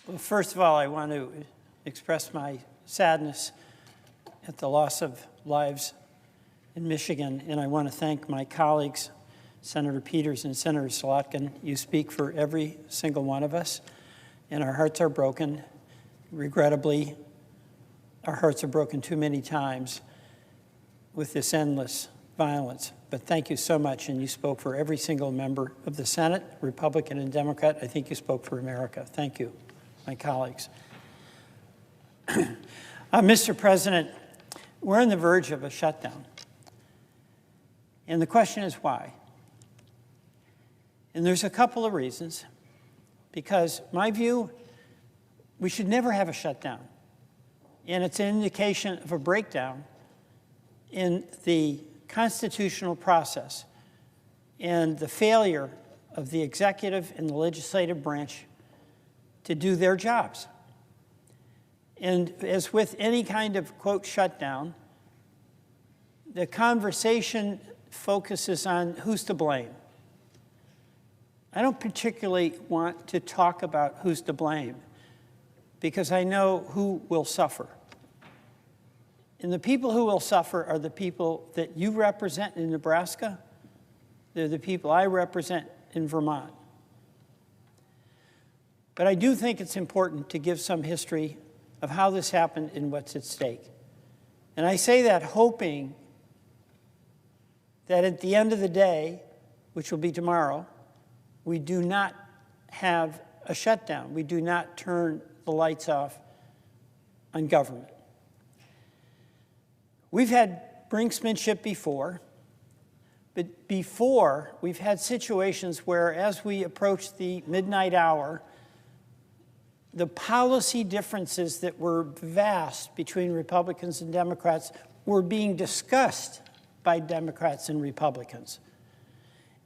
Well, first of all, I want to express my sadness at the loss of lives in Michigan, and I want to thank my colleagues, Senator Peters and Senator Slotkin. You speak for every single one of us, and our hearts are broken. Regrettably, our hearts are broken too many times with this endless violence. But thank you so much, and you spoke for every single member of the Senate, Republican and Democrat. I think you spoke for America. Thank you, my colleagues. Mr. President, we're on the verge of a shutdown. And the question is why? And there's a couple of reasons. Because my view, we should never have a shutdown. And it's an indication of a breakdown in the constitutional process and the failure of the executive and the legislative branch to do their jobs. And as with any kind of, quote, shutdown, the conversation focuses on who's to blame. I don't particularly want to talk about who's to blame because I know who will suffer. And the people who will suffer are the people that you represent in Nebraska. They're the people I represent in Vermont. But I do think it's important to give some history of how this happened and what's at stake. And I say that hoping that at the end of the day, which will be tomorrow, we do not have a shutdown. We do not turn the lights off on government. We've had brinksmanship before, but before we've had situations where as we approach the midnight hour, the policy differences that were vast between Republicans and Democrats were being discussed by Democrats and Republicans.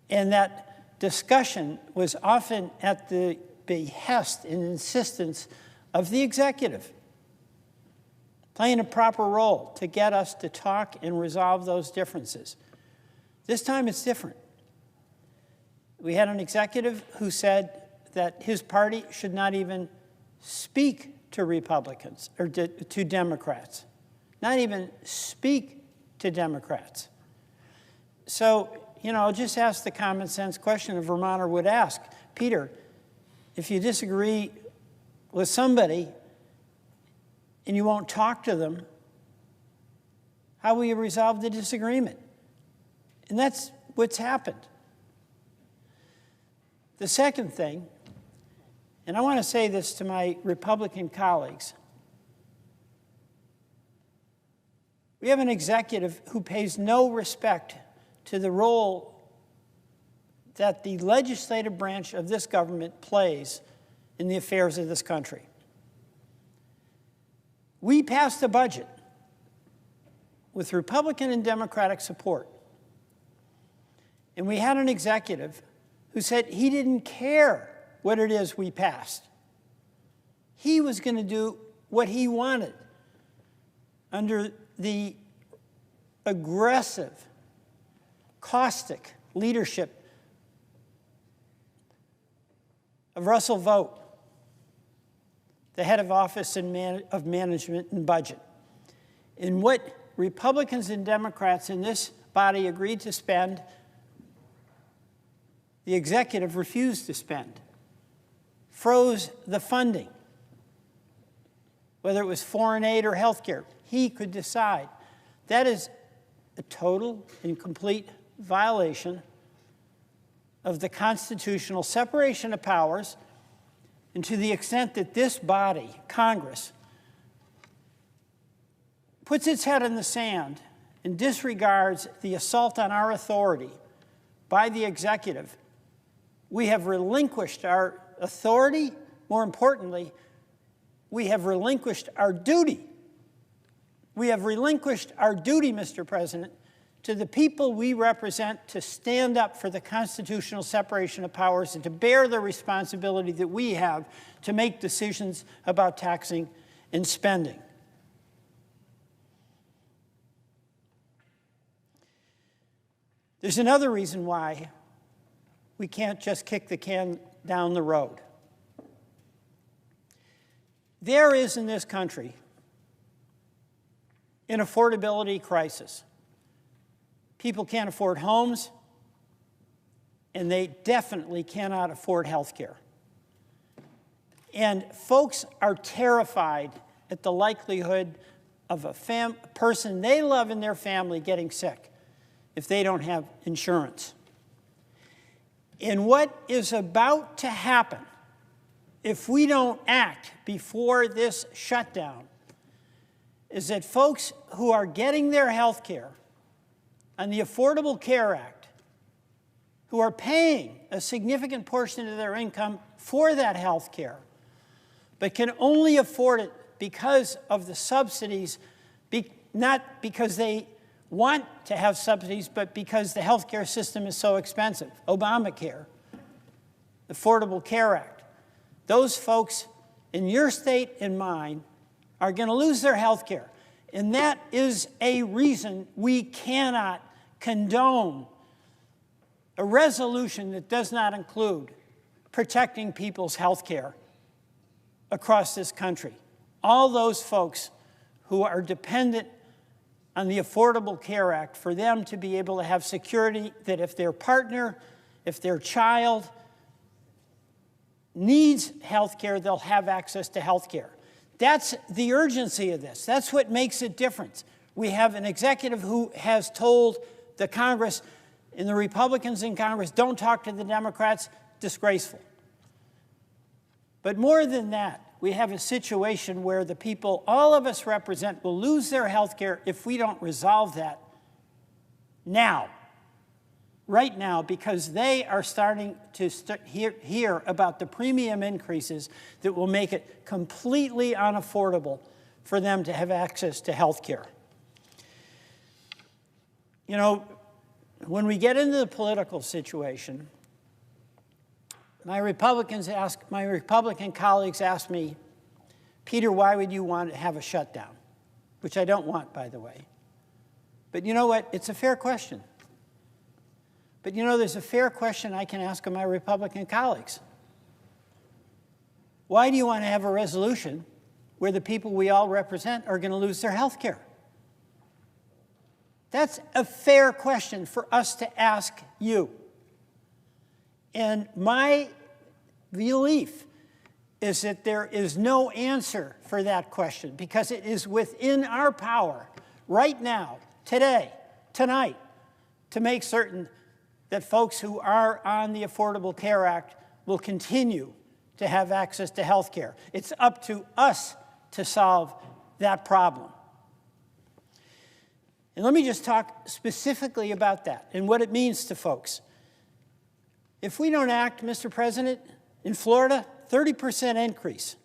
And that discussion was often at the behest and insistence of the executive, playing a proper role to get us to talk and resolve those differences. This time it's different. We had an executive who said that his party should not even speak to Republicans or to Democrats, not even speak to Democrats. So, I'll just ask the common sense question a Vermonter would ask. Peter, if you disagree with somebody and you won't talk to them, how will you resolve the disagreement? And that's what's happened. The second thing, and I want to say this to my Republican colleagues, we have an executive who pays no respect to the role that the legislative branch of this government plays in the affairs of this country. We passed a budget with Republican and Democratic support. And we had an executive who said he didn't care what it is we passed. He was going to do what he wanted under the aggressive, caustic leadership of Russell Vought, the head of Office of Management and Budget. And what Republicans and Democrats in this body agreed to spend, the executive refused to spend, froze the funding, whether it was foreign aid or health care. He could decide. That is a total and complete violation of the constitutional separation of powers, and to the extent that this body, Congress, puts its head in the sand and disregards the assault on our authority by the executive, we have relinquished our authority. More importantly, we have relinquished our duty. We have relinquished our duty, Mr. President, to the people we represent to stand up for the constitutional separation of powers and to bear the responsibility that we have to make decisions about taxing and spending. There's another reason why we can't just kick the can down the road. There is in this country an affordability crisis. People can't afford homes, and they definitely cannot afford health care. And folks are terrified at the likelihood of a person they love in their family getting sick if they don't have insurance. And what is about to happen if we don't act before this shutdown is that folks who are getting their health care on the Affordable Care Act, who are paying a significant portion of their income for that health care, but can only afford it because of the subsidies, not because they want to have subsidies, but because the health care system is so expensive. Obamacare, the Affordable Care Act. Those folks in your state and mine are going to lose their health care. And that is a reason we cannot condone a resolution that does not include protecting people's health care across this country. All those folks who are dependent on the Affordable Care Act, for them to be able to have security that if their partner, if their child needs health care, they'll have access to health care. That's the urgency of this. That's what makes it different. We have an executive who has told the Congress and the Republicans in Congress, don't talk to the Democrats, disgraceful. But more than that, we have a situation where the people all of us represent will lose their health care if we don't resolve that now, right now, because they are starting to hear about the premium increases that will make it completely unaffordable for them to have access to health care. You know, when we get into the political situation, my Republican colleagues ask me, Peter, why would you want to have a shutdown? Which I don't want, by the way. But you know what? It's a fair question. But you know, there's a fair question I can ask of my Republican colleagues. Why do you want to have a resolution where the people we all represent are going to lose their health care? That's a fair question for us to ask you. And my belief is that there is no answer for that question because it is within our power right now, today, tonight, to make certain that folks who are on the Affordable Care Act will continue to have access to health care. It's up to us to solve that problem. And let me just talk specifically about that and what it means to folks. If we don't act, Mr. President, in Florida, 30% increase.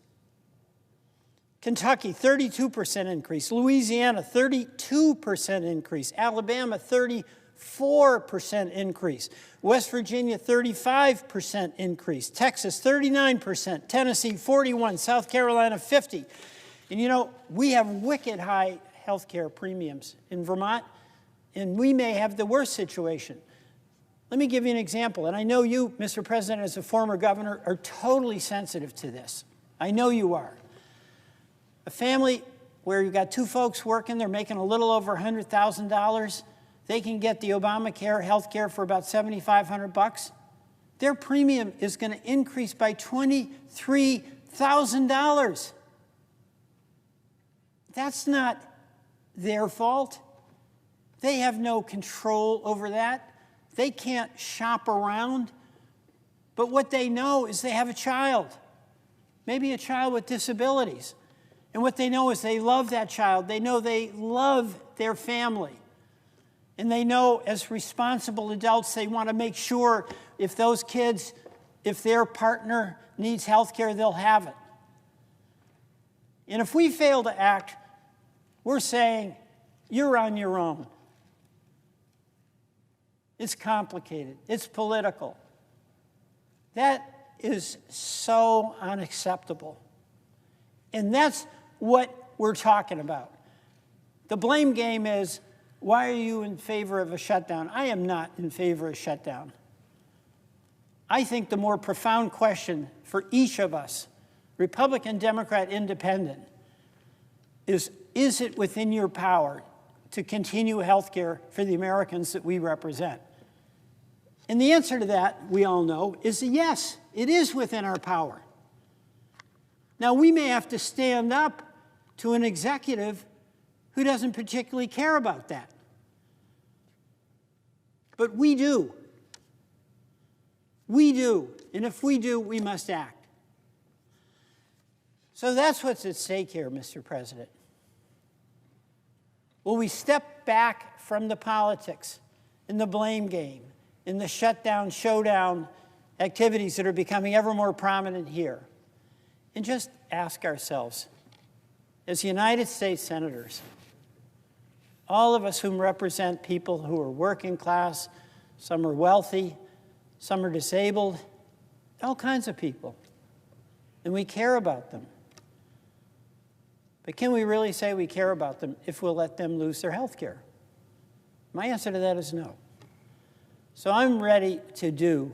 Kentucky, 32% increase. Louisiana, 32% increase. Alabama, 34% increase. West Virginia, 35% increase. Texas, 39%. Tennessee, 41%. South Carolina, 50%. And you know, we have wicked high health care premiums in Vermont, and we may have the worst situation. Let me give you an example, and I know you, Mr. President, as a former governor, are totally sensitive to this. I know you are. A family where you've got two folks working, they're making a little over $100,000, they can get the Obamacare health care for about $7,500. Their premium is going to increase by $23,000. That's not their fault. They have no control over that. They can't shop around. But what they know is they have a child, maybe a child with disabilities. And what they know is they love that child. They know they love their family. And they know as responsible adults, they want to make sure if those kids, if their partner needs health care, they'll have it. And if we fail to act, we're saying, you're on your own. It's complicated. It's political. That is so unacceptable. And that's what we're talking about. The blame game is, why are you in favor of a shutdown? I am not in favor of a shutdown. I think the more profound question for each of us Republican, Democrat, Independent, is it within your power to continue health care for the Americans that we represent? And the answer to that, we all know, is a yes. It is within our power. Now, we may have to stand up to an executive who doesn't particularly care about that. But we do. We do. And if we do, we must act. So that's what's at stake here, Mr. President. Will we step back from the politics and the blame game and the shutdown, showdown activities that are becoming ever more prominent here, and just ask ourselves, as United States senators, all of us whom represent people who are working class, some are wealthy, some are disabled, all kinds of people, and we care about them. But can we really say we care about them if we'll let them lose their health care? My answer to that is no. So I'm ready to do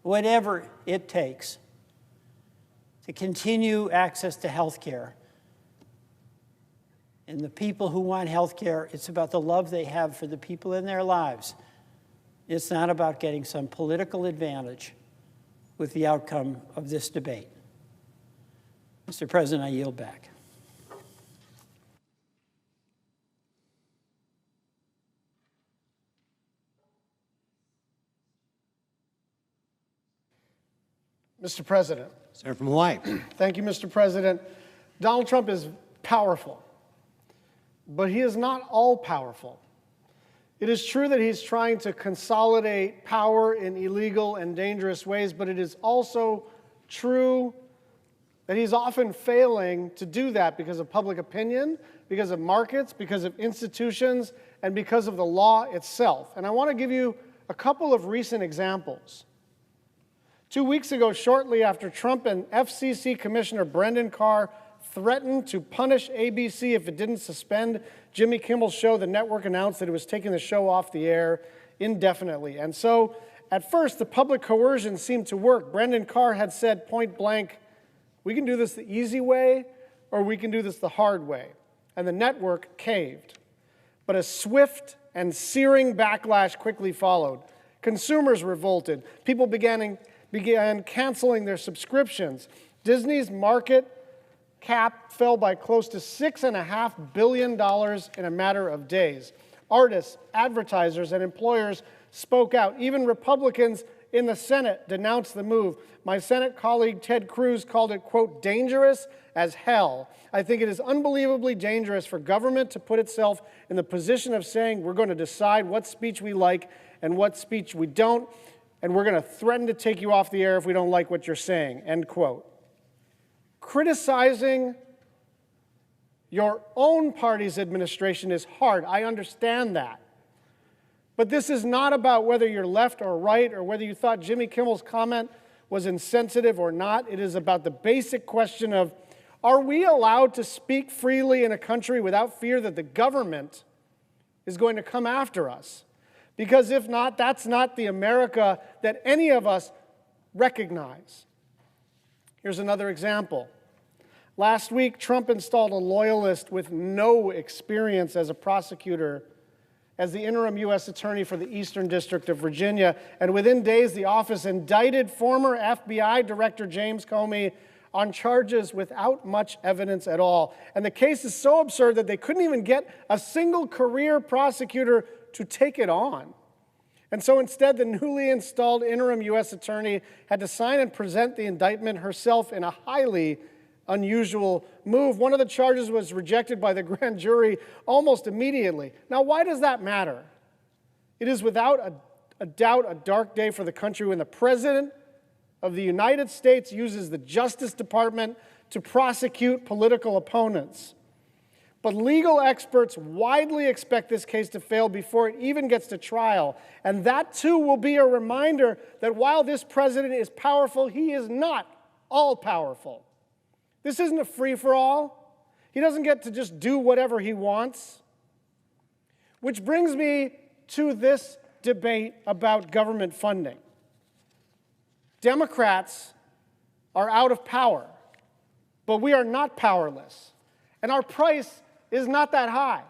whatever it takes to continue access to health care. And the people who want health care, it's about the love they have for the people in their lives. It's not about getting some political advantage with the outcome of this debate. Mr. President, I yield back. Mr. President. Senator from Hawaii. Thank you, Mr. President. Donald Trump is powerful, but he is not all powerful. It is true that he's trying to consolidate power in illegal and dangerous ways, but it is also true that he's often failing to do that because of public opinion, because of markets, because of institutions, and because of the law itself. And I want to give you a couple of recent examples. 2 weeks ago, shortly after Trump and FCC Commissioner Brendan Carr threatened to punish ABC if it didn't suspend Jimmy Kimmel's show, the network announced that it was taking the show off the air indefinitely. And so, at first, the public coercion seemed to work. Brendan Carr had said point blank, we can do this the easy way, or we can do this the hard way. And the network caved. But a swift and searing backlash quickly followed. Consumers revolted. People began canceling their subscriptions. Disney's market cap fell by close to $6.5 billion in a matter of days. Artists, advertisers, and employers spoke out. Even Republicans in the Senate denounced the move. My Senate colleague Ted Cruz called it, quote, dangerous as hell. I think it is unbelievably dangerous for government to put itself in the position of saying we're going to decide what speech we like and what speech we don't, and we're going to threaten to take you off the air if we don't like what you're saying, end quote. Criticizing your own party's administration is hard. I understand that. But this is not about whether you're left or right or whether you thought Jimmy Kimmel's comment was insensitive or not. It is about the basic question of, are we allowed to speak freely in a country without fear that the government is going to come after us? Because if not, that's not the America that any of us recognize. Here's another example. Last week, Trump installed a loyalist with no experience as a prosecutor as the interim U.S. Attorney for the Eastern District of Virginia, and within days, the office indicted former FBI Director James Comey on charges without much evidence at all. And the case is so absurd that they couldn't even get a single career prosecutor to take it on. And so instead, the newly installed interim U.S. Attorney had to sign and present the indictment herself in a highly unusual move. One of the charges was rejected by the grand jury almost immediately. Now, why does that matter? It is without a doubt a dark day for the country when the President of the United States uses the Justice Department to prosecute political opponents. But legal experts widely expect this case to fail before it even gets to trial. And that, too, will be a reminder that while this president is powerful, he is not all-powerful. This isn't a free-for-all. He doesn't get to just do whatever he wants. Which brings me to this debate about government funding. Democrats are out of power, but we are not powerless, and our price is not that high.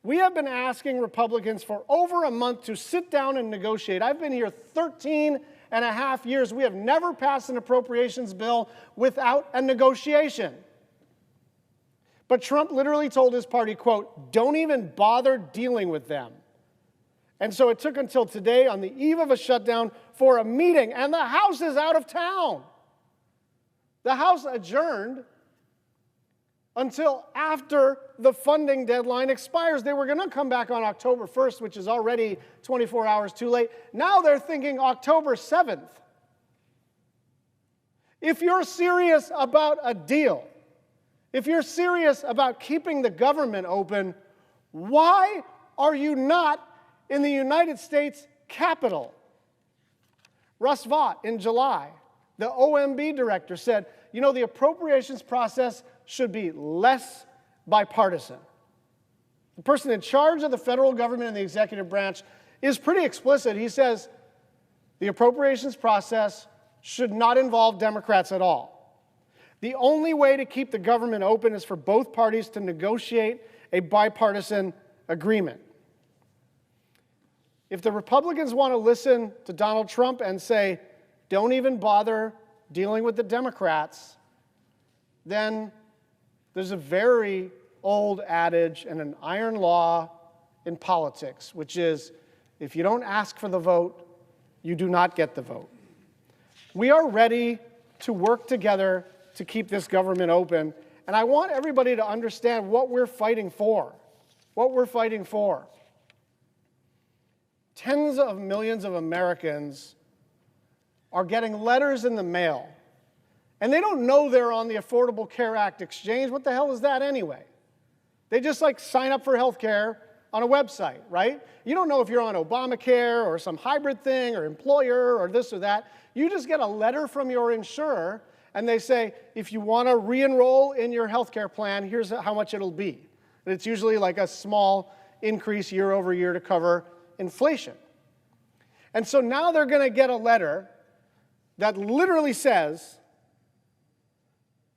We have been asking Republicans for over a month to sit down and negotiate. I've been here 13 and a half years. We have never passed an appropriations bill without a negotiation. But Trump literally told his party, quote, "Don't even bother dealing with them." And so it took until today, on the eve of a shutdown, for a meeting, and the House is out of town. The House adjourned until after the funding deadline expires. They were going to come back on October 1st, which is already 24 hours too late. Now they're thinking October 7th. If you're serious about a deal, if you're serious about keeping the government open, why are you not in the United States Capitol? Russ Vought, in July, the OMB director, said, you know, the appropriations process should be less bipartisan. The person in charge of the federal government and the executive branch is pretty explicit. He says the appropriations process should not involve Democrats at all. The only way to keep the government open is for both parties to negotiate a bipartisan agreement. If the Republicans want to listen to Donald Trump and say, don't even bother dealing with the Democrats, then there's a very old adage and an iron law in politics, which is, if you don't ask for the vote, you do not get the vote. We are ready to work together to keep this government open, and I want everybody to understand what we're fighting for. What we're fighting for. Tens of millions of Americans are getting letters in the mail, and they don't know they're on the Affordable Care Act exchange. What the hell is that anyway? They just sign up for health care on a website, right? You don't know if you're on Obamacare or some hybrid thing or employer or this or that. You just get a letter from your insurer, and they say, if you want to re-enroll in your health care plan, here's how much it'll be. And it's usually a small increase year over year to cover inflation. And so now they're going to get a letter that literally says,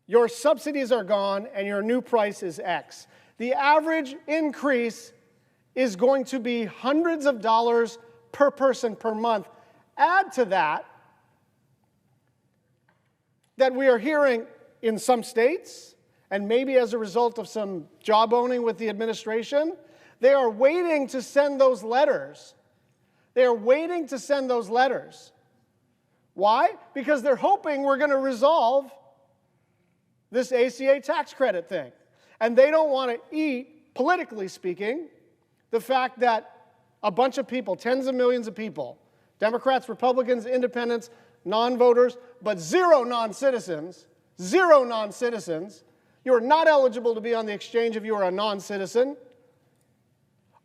your subsidies are gone and your new price is X. The average increase is going to be hundreds of dollars per person per month. Add to that we are hearing in some states, and maybe as a result of some jawboning with the administration, they are waiting to send those letters. They are waiting to send those letters. Why? Because they're hoping we're going to resolve this ACA tax credit thing. And they don't want to eat, politically speaking, the fact that a bunch of people, tens of millions of people, Democrats, Republicans, independents, non-voters, but zero non-citizens, you are not eligible to be on the exchange if you are a non-citizen,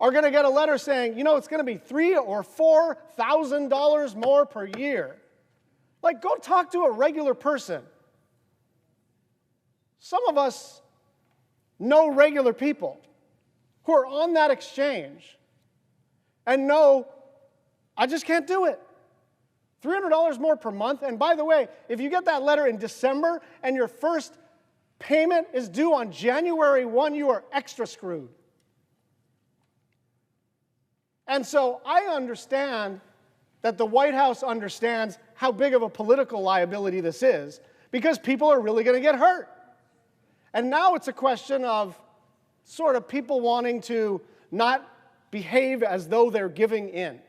are going to get a letter saying, you know, it's going to be $3,000 or $4,000 more per year. Go talk to a regular person. Some of us know regular people who are on that exchange and know, I just can't do it. $300 more per month. And by the way, if you get that letter in December and your first payment is due on January 1, you are extra screwed. And so I understand that the White House understands how big of a political liability this is, because people are really going to get hurt. And now it's a question of sort of people wanting to not behave as though they're giving in.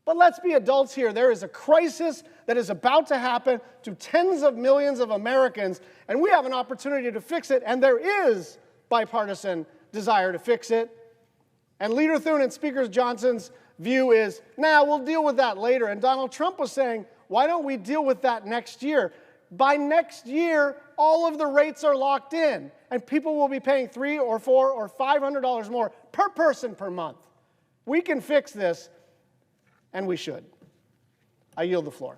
But let's be adults here. There is a crisis that is about to happen to tens of millions of Americans, and we have an opportunity to fix it, and there is bipartisan desire to fix it. And Leader Thune and Speaker Johnson's view is, we'll deal with that later. And Donald Trump was saying, why don't we deal with that next year? By next year, all of the rates are locked in, and people will be paying $300 or $400 or $500 more per person per month. We can fix this, and we should. I yield the floor.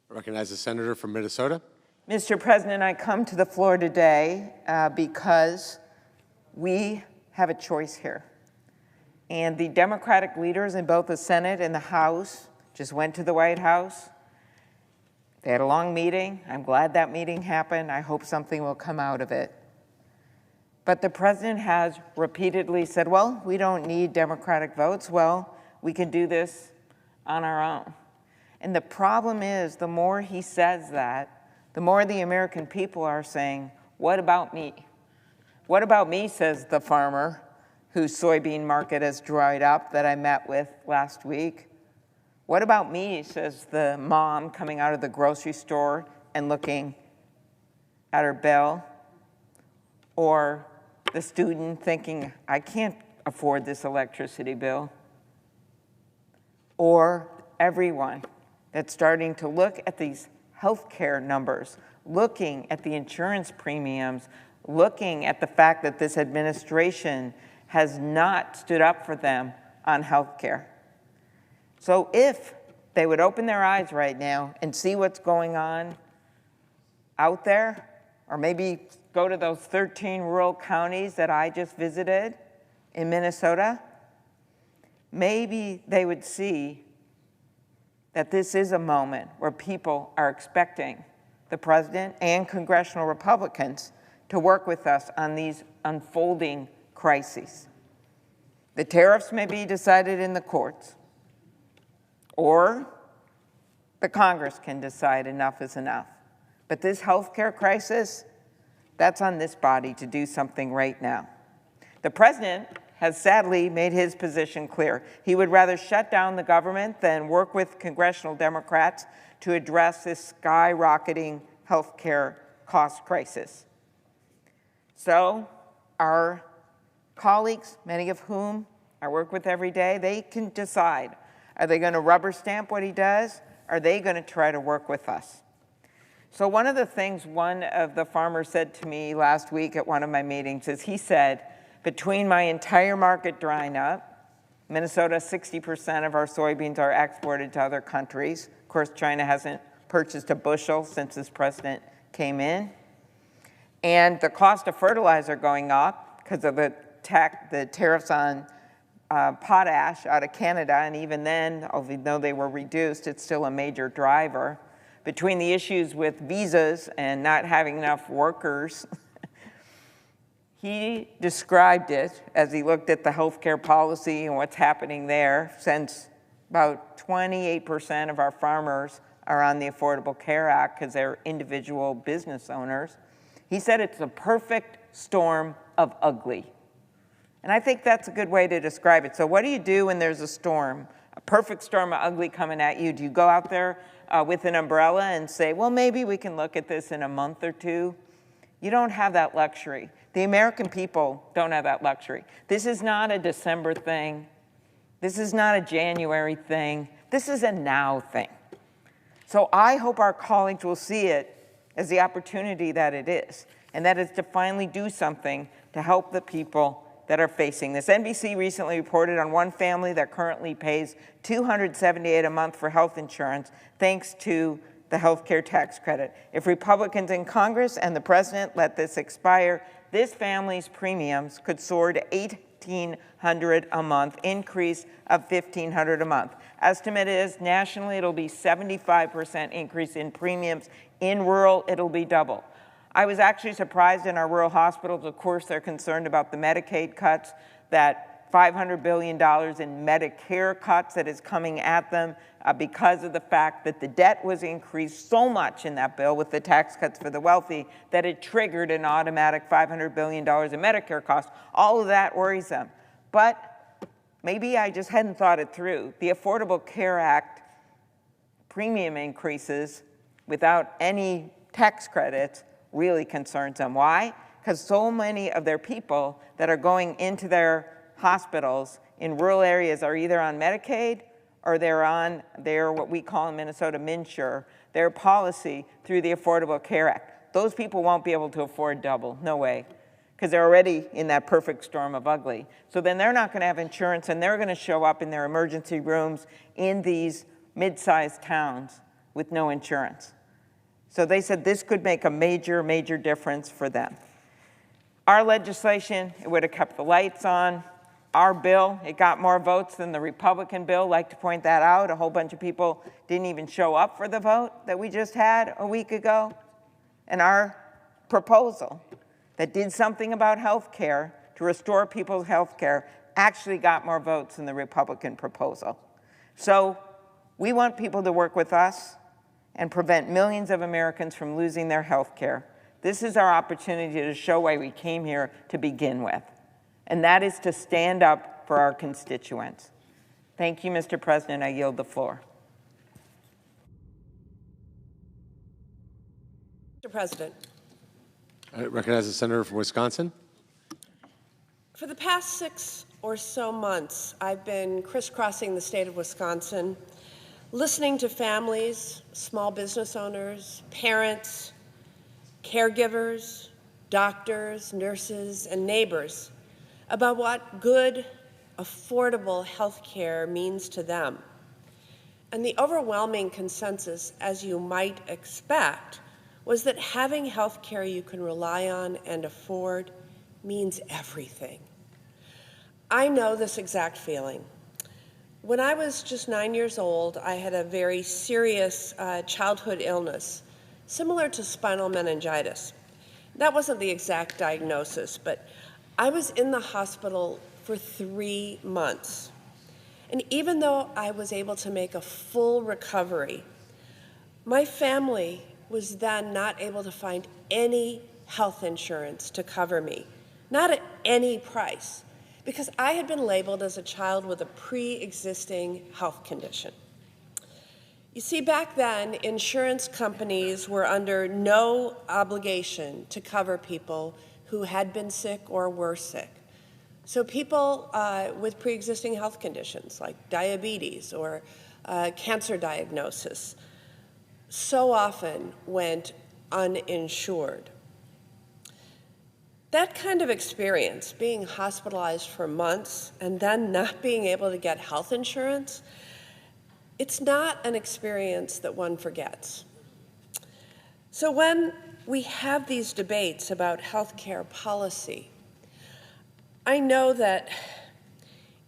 I recognize the senator from Minnesota. Mr. President, I come to the floor today because we have a choice here. And the Democratic leaders in both the Senate and the House just went to the White House. They had a long meeting. I'm glad that meeting happened. I hope something will come out of it. But the president has repeatedly said, well, we don't need Democratic votes. Well, we can do this on our own. And the problem is, the more he says that, the more the American people are saying, what about me? What about me, says the farmer whose soybean market has dried up that I met with last week. What about me, says the mom coming out of the grocery store and looking at her bill? Or the student thinking, I can't afford this electricity bill. Or everyone that's starting to look at these healthcare numbers, looking at the insurance premiums, looking at the fact that this administration has not stood up for them on healthcare. So if they would open their eyes right now and see what's going on out there, or maybe go to those 13 rural counties that I just visited in Minnesota, maybe they would see that this is a moment where people are expecting the president and congressional Republicans to work with us on these unfolding crises. The tariffs may be decided in the courts, or the Congress can decide enough is enough. But this healthcare crisis, that's on this body to do something right now. The president has sadly made his position clear. He would rather shut down the government than work with congressional Democrats to address this skyrocketing healthcare cost crisis. So our colleagues, many of whom I work with every day, they can decide. Are they going to rubber stamp what he does? Are they going to try to work with us? So one of the things one of the farmers said to me last week at one of my meetings is he said, between my entire market drying up, Minnesota, 60% of our soybeans are exported to other countries. Of course, China hasn't purchased a bushel since this president came in. And the cost of fertilizer going up because of the tariffs on potash out of Canada, and even then, although they were reduced, it's still a major driver. Between the issues with visas and not having enough workers, he described it as he looked at the healthcare policy and what's happening there, since about 28% of our farmers are on the Affordable Care Act because they're individual business owners. He said it's a perfect storm of ugly. And I think that's a good way to describe it. So what do you do when there's a storm, a perfect storm of ugly coming at you? Do you go out there with an umbrella and say, well, maybe we can look at this in a month or two? You don't have that luxury. The American people don't have that luxury. This is not a December thing. This is not a January thing. This is a now thing. So I hope our colleagues will see it as the opportunity that it is, and that is to finally do something to help the people that are facing this. NBC recently reported on one family that currently pays $278 a month for health insurance thanks to the health care tax credit. If Republicans in Congress and the president let this expire, this family's premiums could soar to $1,800 a month, increase of $1,500 a month. Estimate is nationally it'll be 75% increase in premiums. In rural, it'll be double. I was actually surprised in our rural hospitals. Of course, they're concerned about the Medicaid cuts, that $500 billion in Medicare cuts that is coming at them because of the fact that the debt was increased so much in that bill with the tax cuts for the wealthy that it triggered an automatic $500 billion in Medicare costs. All of that worries them. But maybe I just hadn't thought it through. The Affordable Care Act premium increases without any tax credits really concerns them. Why? Because so many of their people that are going into their hospitals in rural areas are either on Medicaid or they're on their, what we call in Minnesota, MNsure, their policy through the Affordable Care Act. Those people won't be able to afford double, no way, because they're already in that perfect storm of ugly. So then they're not going to have insurance, and they're going to show up in their emergency rooms in these mid-sized towns with no insurance. So they said this could make a major, major difference for them. Our legislation, it would have kept the lights on. Our bill, it got more votes than the Republican bill. I'd like to point that out. A whole bunch of people didn't even show up for the vote that we just had a week ago. And our proposal that did something about health care to restore people's health care actually got more votes than the Republican proposal. So we want people to work with us and prevent millions of Americans from losing their health care. This is our opportunity to show why we came here to begin with, and that is to stand up for our constituents. Thank you, Mr. President. I yield the floor. Mr. President. I recognize the senator from Wisconsin. For the past 6 or so months, I've been crisscrossing the state of Wisconsin, listening to families, small business owners, parents, caregivers, doctors, nurses, and neighbors about what good, affordable health care means to them. And the overwhelming consensus, as you might expect, was that having health care you can rely on and afford means everything. I know this exact feeling. When I was just 9 years old, I had a very serious childhood illness, similar to spinal meningitis. That wasn't the exact diagnosis, but I was in the hospital for 3 months. And even though I was able to make a full recovery, my family was then not able to find any health insurance to cover me, not at any price, because I had been labeled as a child with a pre-existing health condition. You see, back then, insurance companies were under no obligation to cover people who had been sick or were sick. So people with pre-existing health conditions like diabetes or cancer diagnosis so often went uninsured. That kind of experience, being hospitalized for months and then not being able to get health insurance, it's not an experience that one forgets. So when we have these debates about healthcare policy, I know that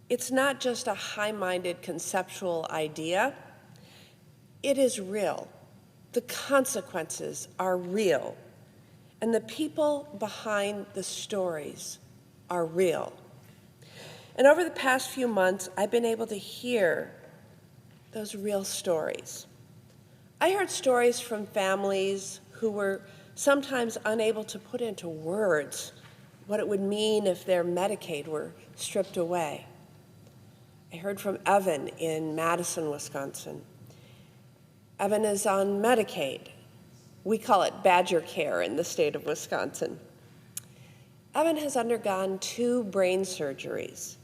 it's not just a high-minded conceptual idea. It is real. The consequences are real. And the people behind the stories are real. And over the past few months, I've been able to hear those real stories. I heard stories from families who were sometimes unable to put into words what it would mean if their Medicaid were stripped away. I heard from Evan in Madison, Wisconsin. Evan is on Medicaid. We call it Badger Care in the state of Wisconsin. Evan has undergone 2 brain surgeries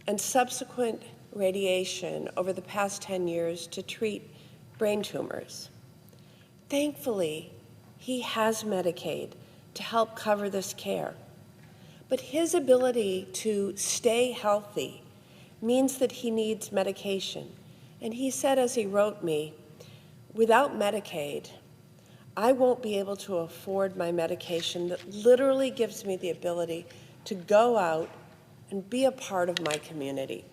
and subsequent radiation over the past 10 years to treat brain tumors. Thankfully, he has Medicaid to help cover this care. But his ability to stay healthy means that he needs medication. And he said, as he wrote me, without Medicaid, I won't be able to afford my medication that literally gives me the ability to go out and be a part of my community.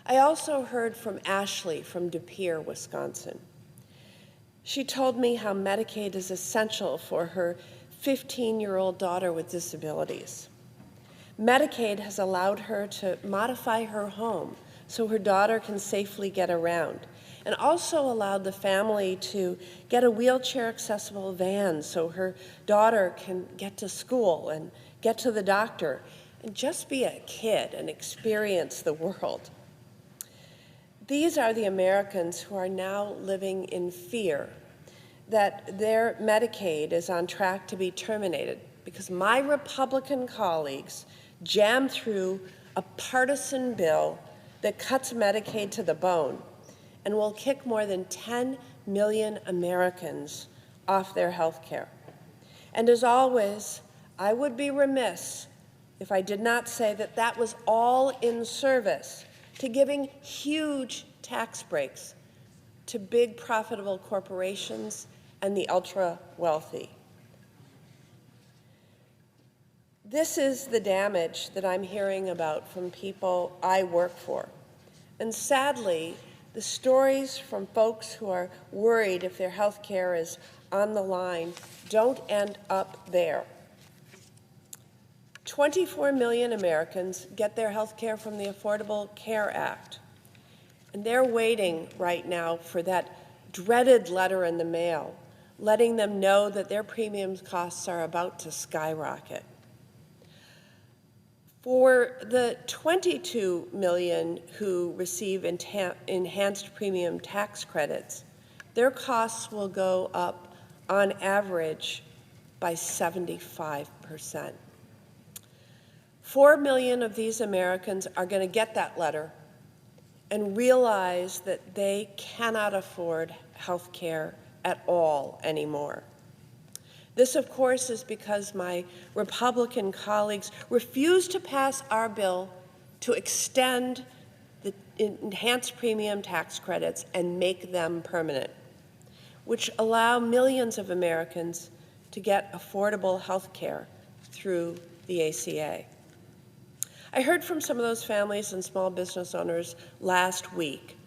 I also heard from Ashley from De Pere, Wisconsin. She told me how Medicaid is essential for her 15-year-old daughter with disabilities. Medicaid has allowed her to modify her home so her daughter can safely get around, and also allowed the family to get a wheelchair-accessible van so her daughter can get to school and get to the doctor and just be a kid and experience the world. These are the Americans who are now living in fear that their Medicaid is on track to be terminated because my Republican colleagues jammed through a partisan bill that cuts Medicaid to the bone and will kick more than 10 million Americans off their health care. And as always, I would be remiss if I did not say that that was all in service to giving huge tax breaks to big profitable corporations and the ultra-wealthy. This is the damage that I'm hearing about from people I work for. And sadly, the stories from folks who are worried if their health care is on the line don't end up there. 24 million Americans get their health care from the Affordable Care Act. And they're waiting right now for that dreaded letter in the mail, letting them know that their premium costs are about to skyrocket. For the 22 million who receive enhanced premium tax credits, their costs will go up on average by 75%. 4 million of these Americans are going to get that letter and realize that they cannot afford health care at all anymore. This, of course, is because my Republican colleagues refused to pass our bill to extend the enhanced premium tax credits and make them permanent, which allow millions of Americans to get affordable health care through the ACA. I heard from some of those families and small business owners last week.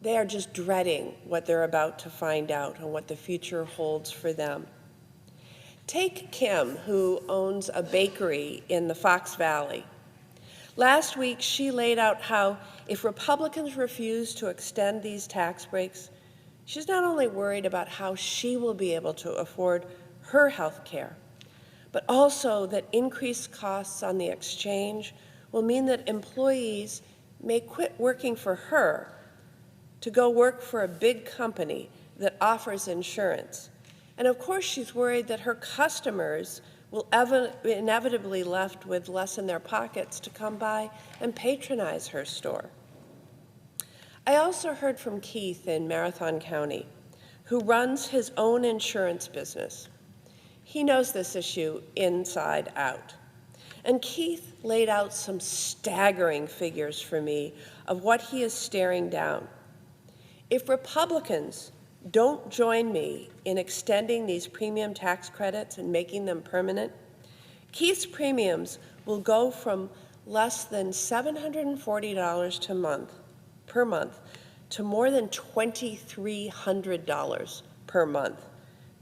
They are just dreading what they're about to find out and what the future holds for them. Take Kim, who owns a bakery in the Fox Valley. Last week, she laid out how if Republicans refuse to extend these tax breaks, she's not only worried about how she will be able to afford her health care, but also that increased costs on the exchange will mean that employees may quit working for her to go work for a big company that offers insurance. And of course, she's worried that her customers will inevitably be left with less in their pockets to come by and patronize her store. I also heard from Keith in Marathon County, who runs his own insurance business. He knows this issue inside out. And Keith laid out some staggering figures for me of what he is staring down. If Republicans don't join me in extending these premium tax credits and making them permanent, Keith's premiums will go from less than $740 per month to more than $2,300 per month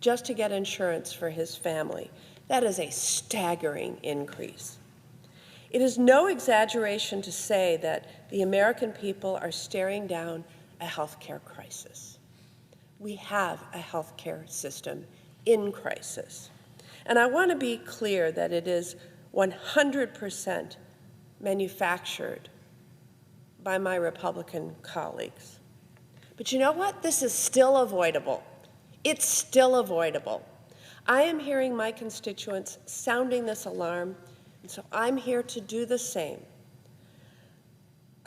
just to get insurance for his family. That is a staggering increase. It is no exaggeration to say that the American people are staring down a health care crisis. We have a health care system in crisis. And I want to be clear that it is 100% manufactured by my Republican colleagues. But you know what? This is still avoidable. It's still avoidable. I am hearing my constituents sounding this alarm, and so I'm here to do the same.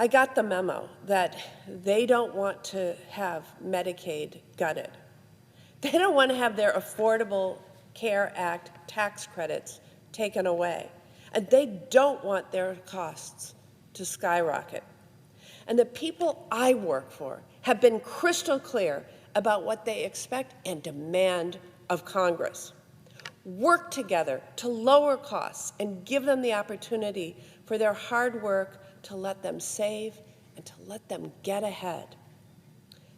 I got the memo that they don't want to have Medicaid gutted. They don't want to have their Affordable Care Act tax credits taken away. And they don't want their costs to skyrocket. And the people I work for have been crystal clear about what they expect and demand of Congress. Work together to lower costs and give them the opportunity for their hard work to let them save and to let them get ahead.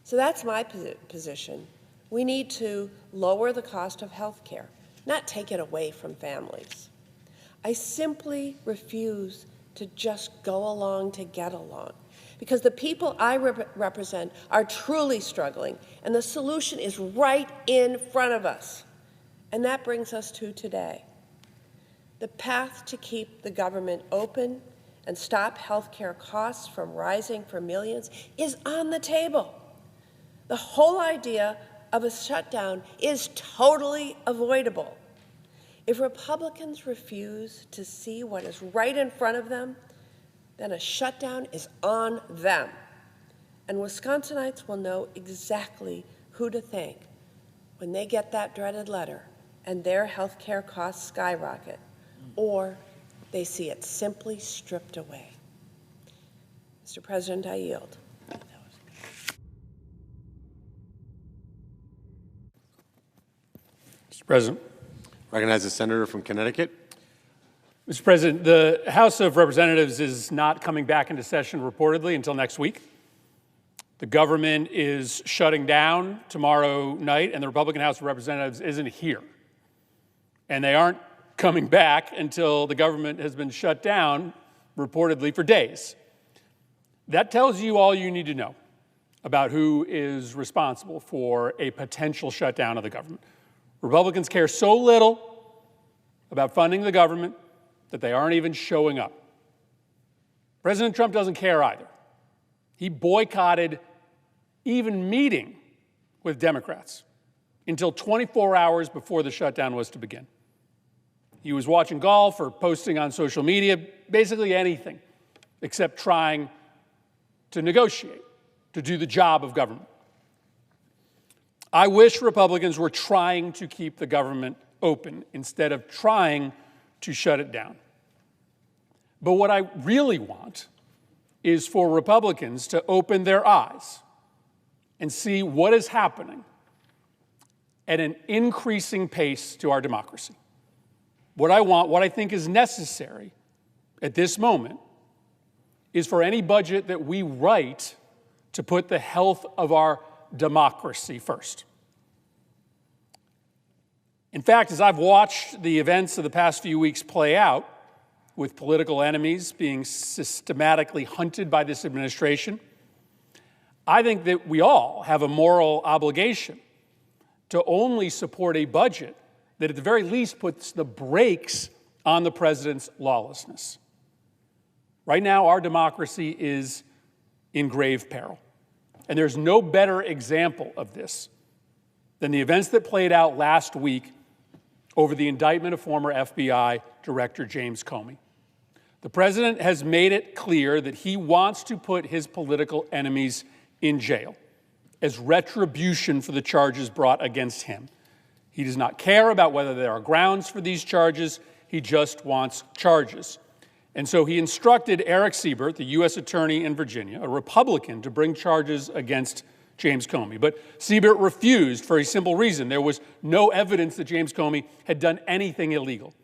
So that's my position. We need to lower the cost of health care, not take it away from families. I simply refuse to just go along to get along, because the people I represent are truly struggling, and the solution is right in front of us. And that brings us to today. The path to keep the government open and stop health care costs from rising for millions is on the table. The whole idea of a shutdown is totally avoidable. If Republicans refuse to see what is right in front of them, then a shutdown is on them. And Wisconsinites will know exactly who to thank when they get that dreaded letter and their health care costs skyrocket, or they see it simply stripped away. Mr. President, I yield. President. Recognize the senator from Connecticut. Mr. President, the House of Representatives is not coming back into session reportedly until next week. The government is shutting down tomorrow night, and the Republican House of Representatives isn't here. And they aren't coming back until the government has been shut down, reportedly for days. That tells you all you need to know about who is responsible for a potential shutdown of the government. Republicans care so little about funding the government that they aren't even showing up. President Trump doesn't care either. He boycotted even meeting with Democrats until 24 hours before the shutdown was to begin. He was watching golf or posting on social media, basically anything except trying to negotiate, to do the job of government. I wish Republicans were trying to keep the government open instead of trying to shut it down. But what I really want is for Republicans to open their eyes and see what is happening at an increasing pace to our democracy. What I want, what I think is necessary at this moment, is for any budget that we write to put the health of our democracy first. In fact, as I've watched the events of the past few weeks play out, with political enemies being systematically hunted by this administration, I think that we all have a moral obligation to only support a budget that at the very least puts the brakes on the president's lawlessness. Right now, our democracy is in grave peril. And there's no better example of this than the events that played out last week over the indictment of former FBI Director James Comey. The president has made it clear that he wants to put his political enemies in jail as retribution for the charges brought against him. He does not care about whether there are grounds for these charges. He just wants charges. And so he instructed Eric Siebert, the U.S. attorney in Virginia, a Republican, to bring charges against James Comey. But Siebert refused for a simple reason. There was no evidence that James Comey had done anything illegal.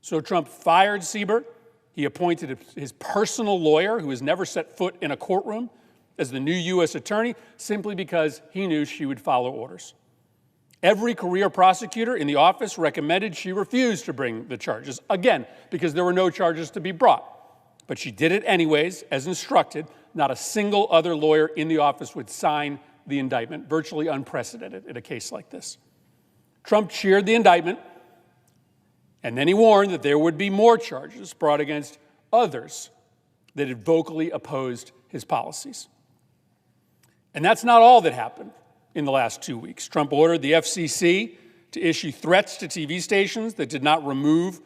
So Trump fired Siebert. He appointed his personal lawyer, who has never set foot in a courtroom, as the new U.S. attorney, simply because he knew she would follow orders. Every career prosecutor in the office recommended she refuse to bring the charges, again, because there were no charges to be brought. But she did it anyways, as instructed. Not a single other lawyer in the office would sign the indictment, virtually unprecedented in a case like this. Trump cheered the indictment, and then he warned that there would be more charges brought against others that had vocally opposed his policies. And that's not all that happened in the last 2 weeks. Trump ordered the FCC to issue threats to TV stations that did not remove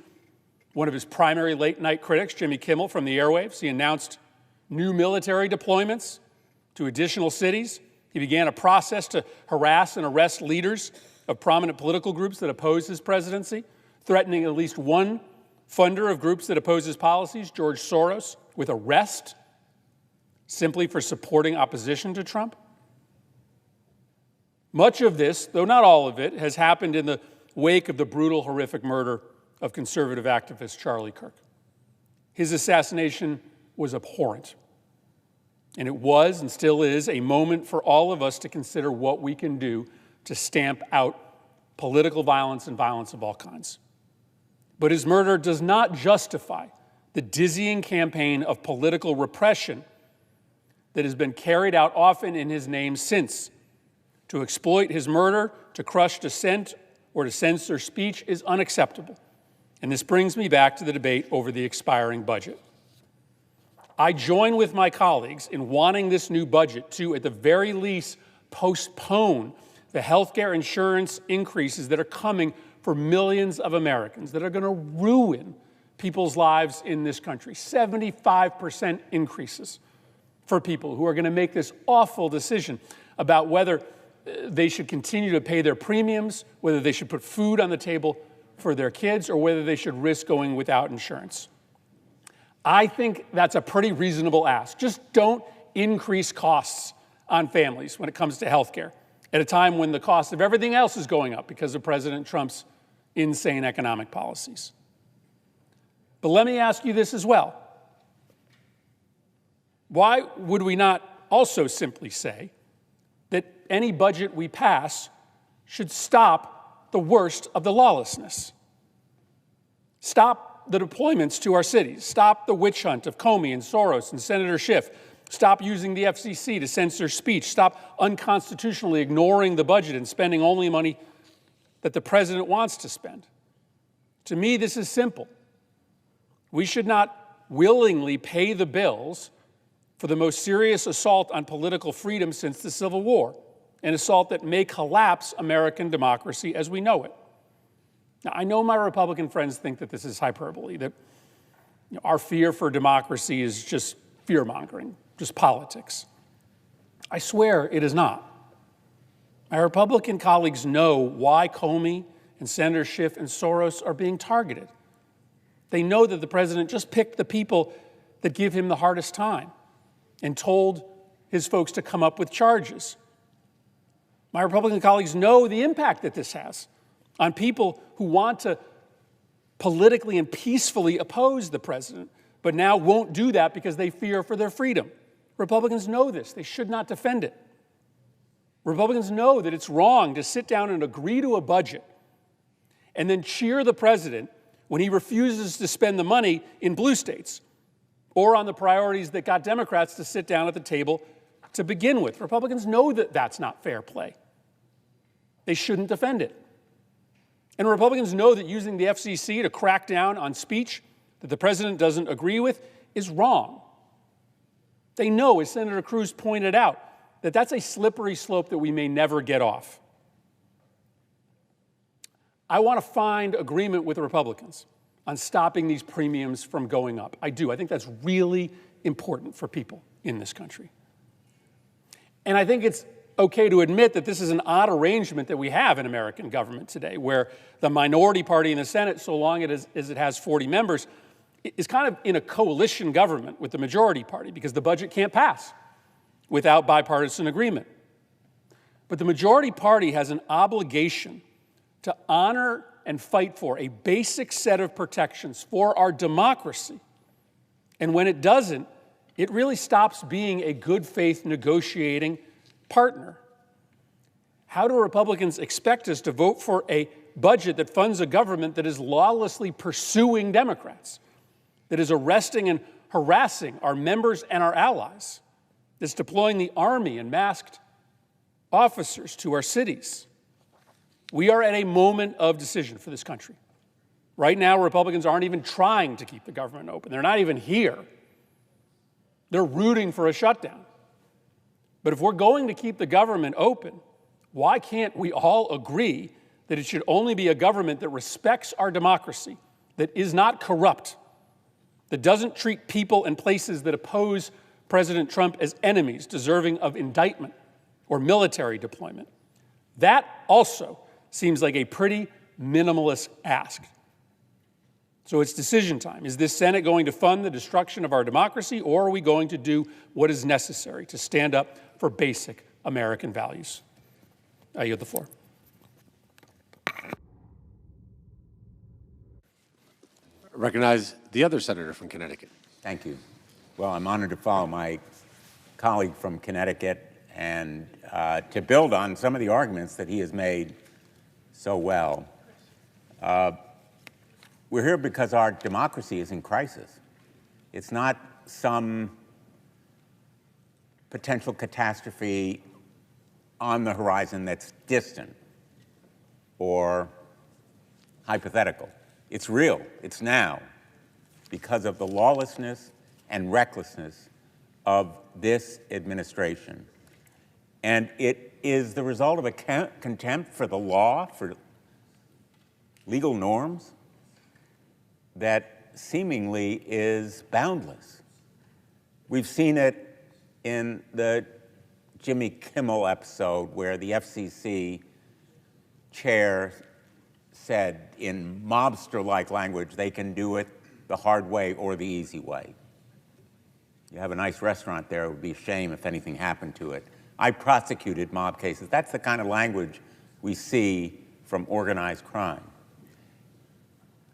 one of his primary late-night critics, Jimmy Kimmel, from the airwaves. He announced new military deployments to additional cities. He began a process to harass and arrest leaders of prominent political groups that oppose his presidency, threatening at least one funder of groups that oppose his policies, George Soros, with arrest simply for supporting opposition to Trump. Much of this, though not all of it, has happened in the wake of the brutal, horrific murder of conservative activist Charlie Kirk. His assassination was abhorrent. And it was and still is a moment for all of us to consider what we can do to stamp out political violence and violence of all kinds. But his murder does not justify the dizzying campaign of political repression that has been carried out often in his name since. To exploit his murder, to crush dissent, or to censor speech is unacceptable. And this brings me back to the debate over the expiring budget. I join with my colleagues in wanting this new budget to, at the very least, postpone the healthcare insurance increases that are coming for millions of Americans, that are going to ruin people's lives in this country. 75% increases for people who are going to make this awful decision about whether they should continue to pay their premiums, whether they should put food on the table for their kids, or whether they should risk going without insurance. I think that's a pretty reasonable ask. Just don't increase costs on families when it comes to health care at a time when the cost of everything else is going up because of President Trump's insane economic policies. But let me ask you this as well. Why would we not also simply say that any budget we pass should stop the worst of the lawlessness? Stop the deployments to our cities. Stop the witch hunt of Comey and Soros and Senator Schiff. Stop using the FCC to censor speech. Stop unconstitutionally ignoring the budget and spending only money that the president wants to spend. To me, this is simple. We should not willingly pay the bills for the most serious assault on political freedom since the Civil War, an assault that may collapse American democracy as we know it. Now, I know my Republican friends think that this is hyperbole, that our fear for democracy is just fear-mongering, just politics. I swear it is not. My Republican colleagues know why Comey and Senator Schiff and Soros are being targeted. They know that the president just picked the people that give him the hardest time and told his folks to come up with charges. My Republican colleagues know the impact that this has on people who want to politically and peacefully oppose the president, but now won't do that because they fear for their freedom. Republicans know this. They should not defend it. Republicans know that it's wrong to sit down and agree to a budget and then cheer the president when he refuses to spend the money in blue states or on the priorities that got Democrats to sit down at the table to begin with. Republicans know that that's not fair play. They shouldn't defend it. And Republicans know that using the FCC to crack down on speech that the president doesn't agree with is wrong. They know, as Senator Cruz pointed out, that that's a slippery slope that we may never get off. I want to find agreement with the Republicans on stopping these premiums from going up. I do. I think that's really important for people in this country. And I think it's okay to admit that this is an odd arrangement that we have in American government today, where the minority party in the Senate, so long as it has 40 members, is kind of in a coalition government with the majority party because the budget can't pass without bipartisan agreement. But the majority party has an obligation to honor and fight for a basic set of protections for our democracy. And when it doesn't, it really stops being a good faith negotiating partner. How do Republicans expect us to vote for a budget that funds a government that is lawlessly pursuing Democrats, that is arresting and harassing our members and our allies, that's deploying the army and masked officers to our cities? We are at a moment of decision for this country. Right now, Republicans aren't even trying to keep the government open. They're not even here. They're rooting for a shutdown. But if we're going to keep the government open, why can't we all agree that it should only be a government that respects our democracy, that is not corrupt, that doesn't treat people and places that oppose President Trump as enemies deserving of indictment or military deployment? That also seems like a pretty minimalist ask. So it's decision time. Is this Senate going to fund the destruction of our democracy, or are we going to do what is necessary to stand up for basic American values? I yield the floor. Recognize the other senator from Connecticut. Thank you. Well, I'm honored to follow my colleague from Connecticut and to build on some of the arguments that he has made so well. We're here because our democracy is in crisis. It's not some potential catastrophe on the horizon that's distant or hypothetical. It's real. It's now because of the lawlessness and recklessness of this administration. And it is the result of a contempt for the law, for legal norms, that seemingly is boundless. We've seen it in the Jimmy Kimmel episode where the FCC chair said in mobster-like language, they can do it the hard way or the easy way. You have a nice restaurant there, it would be a shame if anything happened to it. I prosecuted mob cases. That's the kind of language we see from organized crime.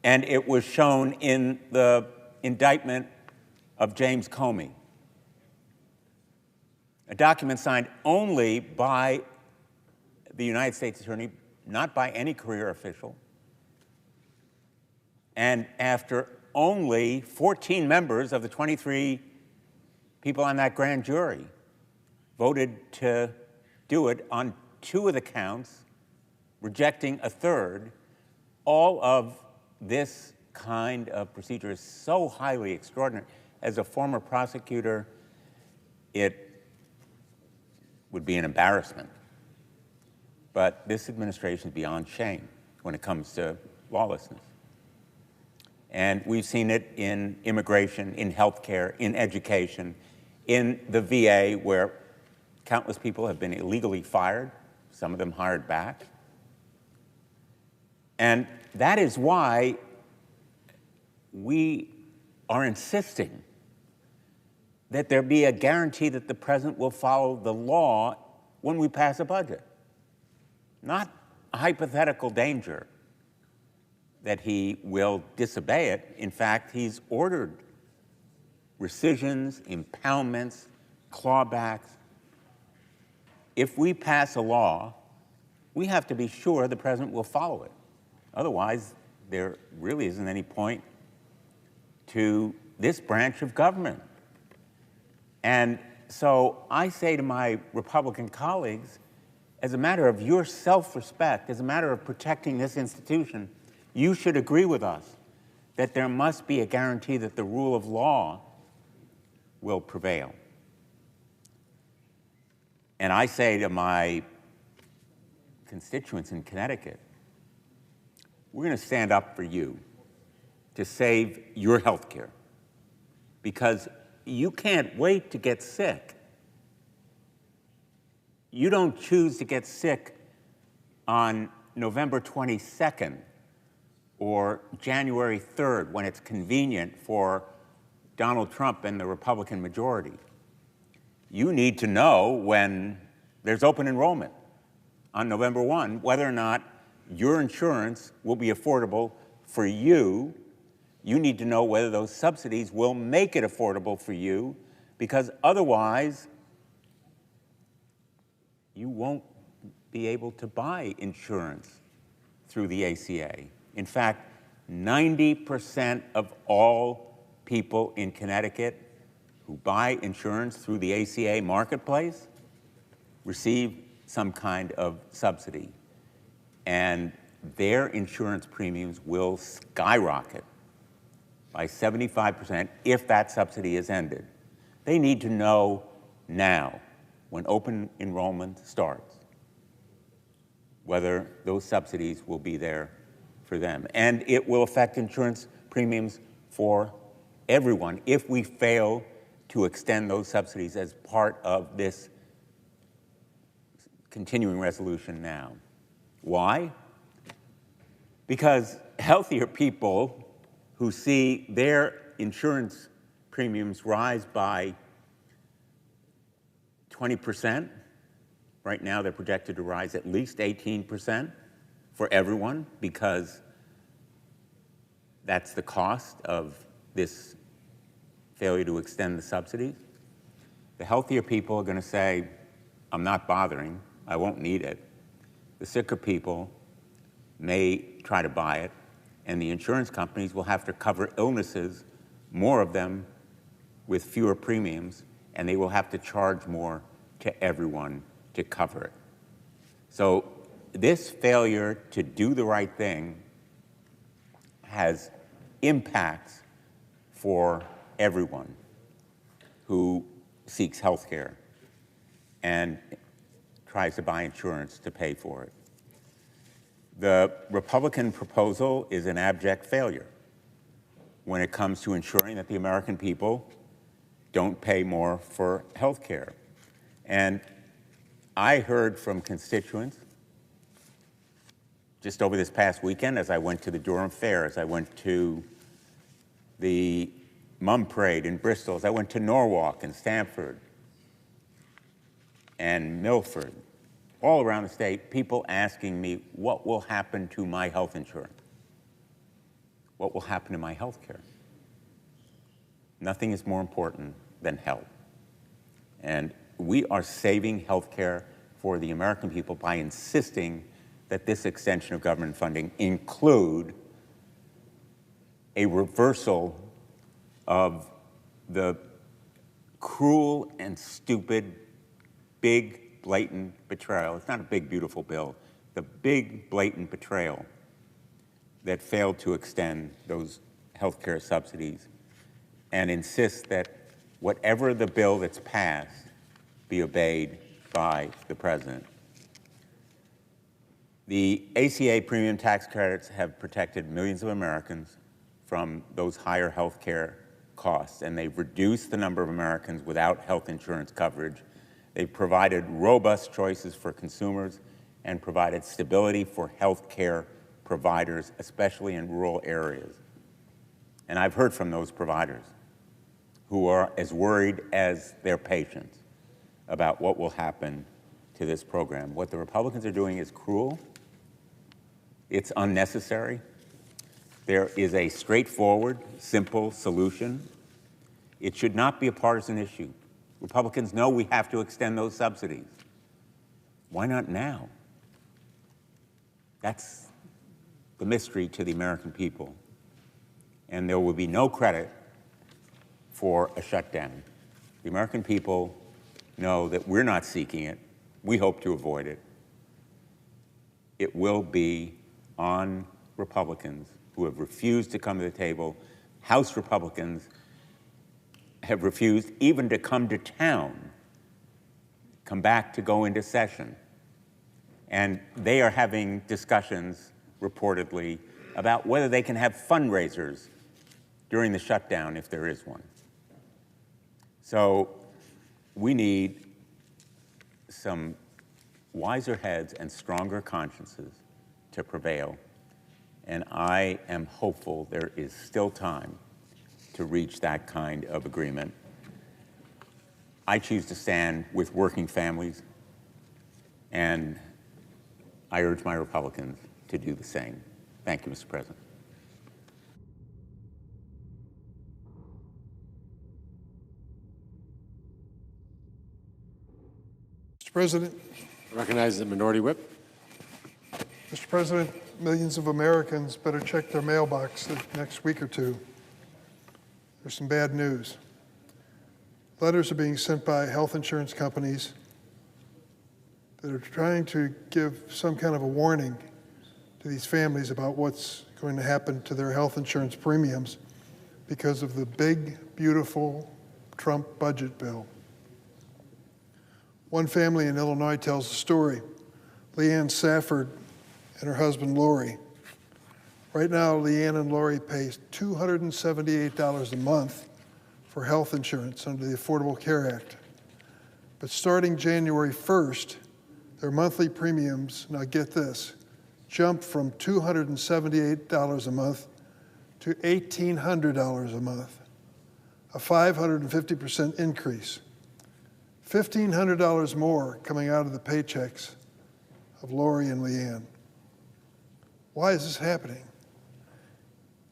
And it was shown in the indictment of James Comey, a document signed only by the United States Attorney, not by any career official. And after only 14 members of the 23 people on that grand jury voted to do it on 2 of the counts, rejecting a third, all of this kind of procedure is so highly extraordinary. As a former prosecutor, it would be an embarrassment. But this administration is beyond shame when it comes to lawlessness. And we've seen it in immigration, in healthcare, in education, in the VA, where countless people have been illegally fired, some of them hired back. And that is why we are insisting that there be a guarantee that the president will follow the law when we pass a budget. Not a hypothetical danger that he will disobey it. In fact, he's ordered rescissions, impoundments, clawbacks. If we pass a law, we have to be sure the president will follow it. Otherwise, there really isn't any point to this branch of government. And so I say to my Republican colleagues, as a matter of your self-respect, as a matter of protecting this institution, you should agree with us that there must be a guarantee that the rule of law will prevail. And I say to my constituents in Connecticut, we're going to stand up for you to save your health care, because you can't wait to get sick. You don't choose to get sick on November 22nd or January 3rd when it's convenient for Donald Trump and the Republican majority. You need to know when there's open enrollment on November 1 whether or not your insurance will be affordable for you. You need to know whether those subsidies will make it affordable for you, because otherwise you won't be able to buy insurance through the ACA. In fact, 90% of all people in Connecticut who buy insurance through the ACA marketplace receive some kind of subsidy. And their insurance premiums will skyrocket by 75% if that subsidy is ended. They need to know now, when open enrollment starts, whether those subsidies will be there for them. And it will affect insurance premiums for everyone if we fail to extend those subsidies as part of this continuing resolution now. Why? Because healthier people who see their insurance premiums rise by 20%, right now they're projected to rise at least 18% for everyone, because that's the cost of this failure to extend the subsidies. The healthier people are going to say, I'm not bothering, I won't need it. The sicker people may try to buy it, and the insurance companies will have to cover illnesses, more of them with fewer premiums, and they will have to charge more to everyone to cover it. So this failure to do the right thing has impacts for everyone who seeks health care and tries to buy insurance to pay for it. The Republican proposal is an abject failure when it comes to ensuring that the American people don't pay more for health care. And I heard from constituents just over this past weekend, as I went to the Durham Fair, as I went to the Mum Parade in Bristol, as I went to Norwalk and Stamford and Milford, all around the state, people asking me, what will happen to my health insurance? what will happen to my health care? Nothing is more important than health. And we are saving health care for the American people by insisting that this extension of government funding include a reversal of the cruel and stupid, big, blatant betrayal. It's not a big, beautiful bill. The big, blatant betrayal that failed to extend those health care subsidies, and insist that whatever the bill that's passed be obeyed by the president. The ACA premium tax credits have protected millions of Americans from those higher health care costs, and they've reduced the number of Americans without health insurance coverage. They've provided robust choices for consumers and provided stability for health care providers, especially in rural areas. And I've heard from those providers who are as worried as their patients about what will happen to this program. What the Republicans are doing is cruel. It's unnecessary. There is a straightforward, simple solution. It should not be a partisan issue. Republicans know we have to extend those subsidies. Why not now? That's the mystery to the American people. And there will be no credit for a shutdown. The American people know that we're not seeking it. We hope to avoid it. It will be on Republicans who have refused to come to the table. House Republicans have refused even to come to town, come back to go into session. And they are having discussions, reportedly, about whether they can have fundraisers during the shutdown if there is one. So we need some wiser heads and stronger consciences to prevail. And I am hopeful there is still time to reach that kind of agreement. I choose to stand with working families, and I urge my Republicans to do the same. Thank you, Mr. President. Mr. President. I recognize the Minority Whip. Mr. President, millions of Americans better check their mailbox the next week or two. There's some bad news. Letters are being sent by health insurance companies that are trying to give some kind of a warning to these families about what's going to happen to their health insurance premiums because of the big, beautiful Trump budget bill. One family in Illinois tells the story. Leanne Safford and her husband, Lori. Right now, Leanne and Lori pay $278 a month for health insurance under the Affordable Care Act. But starting January 1st, their monthly premiums, now get this, jump from $278 a month to $1,800 a month, a 550% increase. $1,500 more coming out of the paychecks of Lori and Leanne. Why is this happening?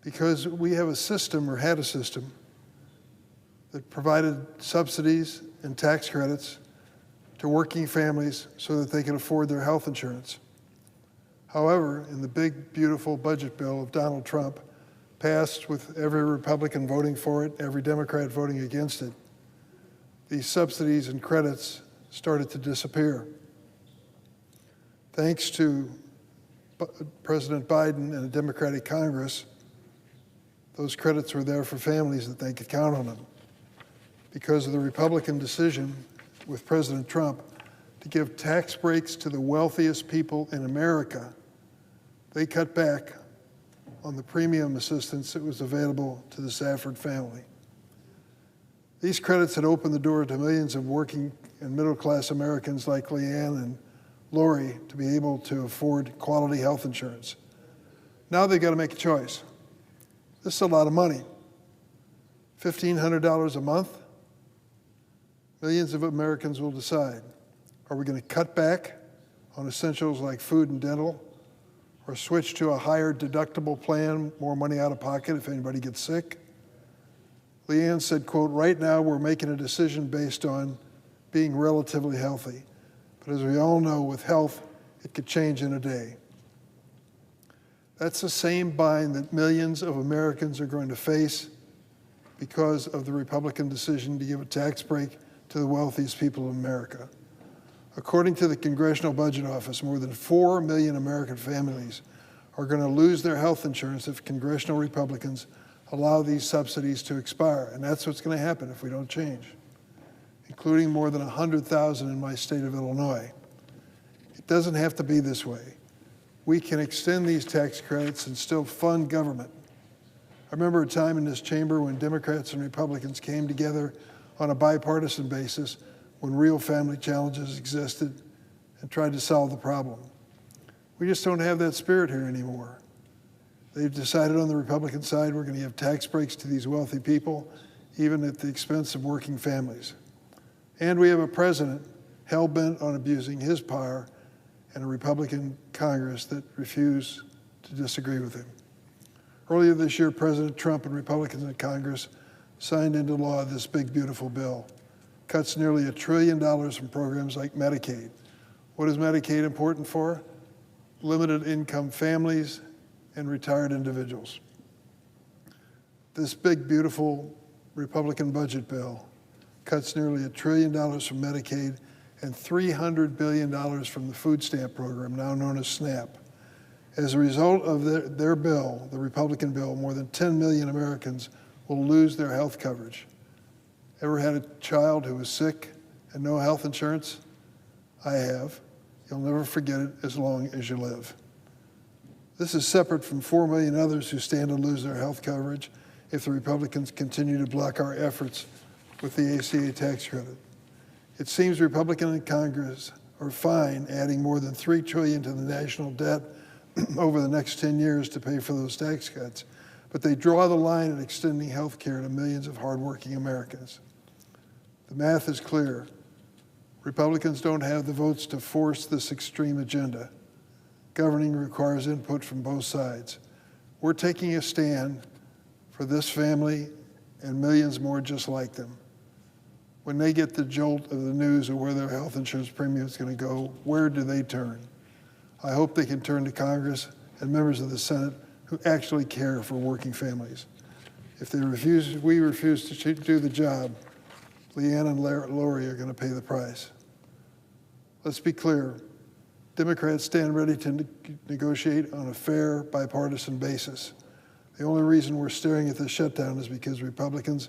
Because we have a system, or had a system, that provided subsidies and tax credits to working families so that they could afford their health insurance. However, in the big, beautiful budget bill of Donald Trump, passed with every Republican voting for it, every Democrat voting against it, these subsidies and credits started to disappear. Thanks to President Biden and a Democratic Congress, those credits were there for families that they could count on them. Because of the Republican decision with President Trump to give tax breaks to the wealthiest people in America, they cut back on the premium assistance that was available to the Safford family. These credits had opened the door to millions of working and middle-class Americans like Leanne and Lori to be able to afford quality health insurance. Now they've got to make a choice. This is a lot of money. $1,500 a month? Millions of Americans will decide. Are we going to cut back on essentials like food and dental? Or or switch to a higher deductible plan, more money out of pocket if anybody gets sick. Leanne said, quote, right now we're making a decision based on being relatively healthy. But as we all know, with health, it could change in a day. That's the same bind that millions of Americans are going to face because of the Republican decision to give a tax break to the wealthiest people in America. According to the Congressional Budget Office, more than 4 million American families are going to lose their health insurance if congressional Republicans allow these subsidies to expire. And that's what's going to happen if we don't change, including more than 100,000 in my state of Illinois. It doesn't have to be this way. We can extend these tax credits and still fund government. I remember a time in this chamber when Democrats and Republicans came together on a bipartisan basis when real family challenges existed and tried to solve the problem. We just don't have that spirit here anymore. They've decided on the Republican side we're going to give tax breaks to these wealthy people, even at the expense of working families. And we have a president hell-bent on abusing his power and a Republican Congress that refuse to disagree with him. Earlier this year, President Trump and Republicans in Congress signed into law this big, beautiful bill. Cuts nearly $1 trillion from programs like Medicaid. What is Medicaid important for? Limited income families and retired individuals. This big, beautiful Republican budget bill cuts nearly $1 trillion from Medicaid and $300 billion from the food stamp program, now known as SNAP. As a result of their bill, the Republican bill, more than 10 million Americans will lose their health coverage. Ever had a child who was sick and no health insurance? I have. You'll never forget it as long as you live. This is separate from 4 million others who stand to lose their health coverage if the Republicans continue to block our efforts with the ACA tax credit. It seems Republicans in Congress are fine adding more than $3 trillion to the national debt over the next 10 years to pay for those tax cuts, but they draw the line at extending health care to millions of hardworking Americans. The math is clear. Republicans don't have the votes to force this extreme agenda. Governing requires input from both sides. We're taking a stand for this family and millions more just like them. When they get the jolt of the news of where their health insurance premium is going to go, where do they turn? I hope they can turn to Congress and members of the Senate who actually care for working families. If we refuse to do the job, Leanne and Lori are going to pay the price. Let's be clear. Democrats stand ready to negotiate on a fair, bipartisan basis. The only reason we're staring at this shutdown is because Republicans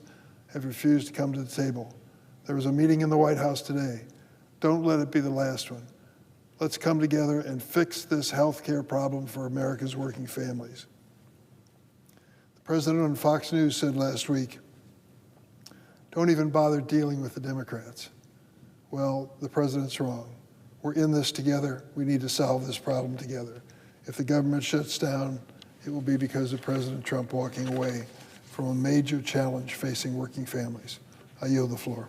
have refused to come to the table. There was a meeting in the White House today. Don't let it be the last one. Let's come together and fix this health care problem for America's working families. The president on Fox News said last week, don't even bother dealing with the Democrats. Well, the president's wrong. We're in this together. We need to solve this problem together. If the government shuts down, it will be because of President Trump walking away from a major challenge facing working families. I yield the floor.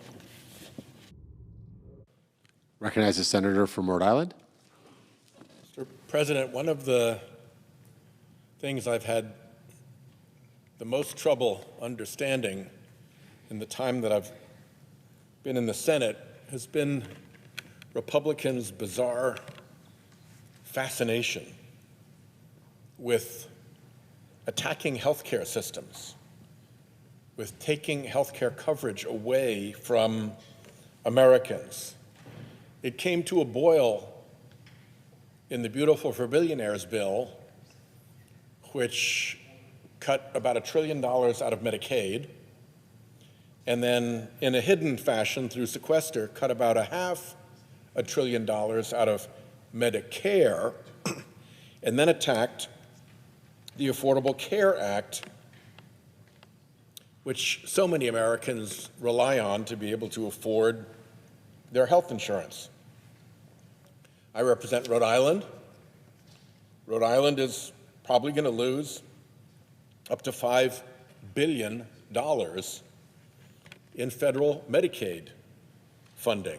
Recognize the senator from Rhode Island. Mr. President, one of the things I've had the most trouble understanding in the time that I've been in the Senate has been Republicans' bizarre fascination with attacking healthcare systems, with taking healthcare coverage away from Americans. It came to a boil in the Beautiful for Billionaires bill, which cut about $1 trillion out of Medicaid, and then in a hidden fashion through sequester, cut about $500 billion out of Medicare, and then attacked the Affordable Care Act, which so many Americans rely on to be able to afford their health insurance. I represent Rhode Island. Rhode Island is probably going to lose up to $5 billion in federal Medicaid funding.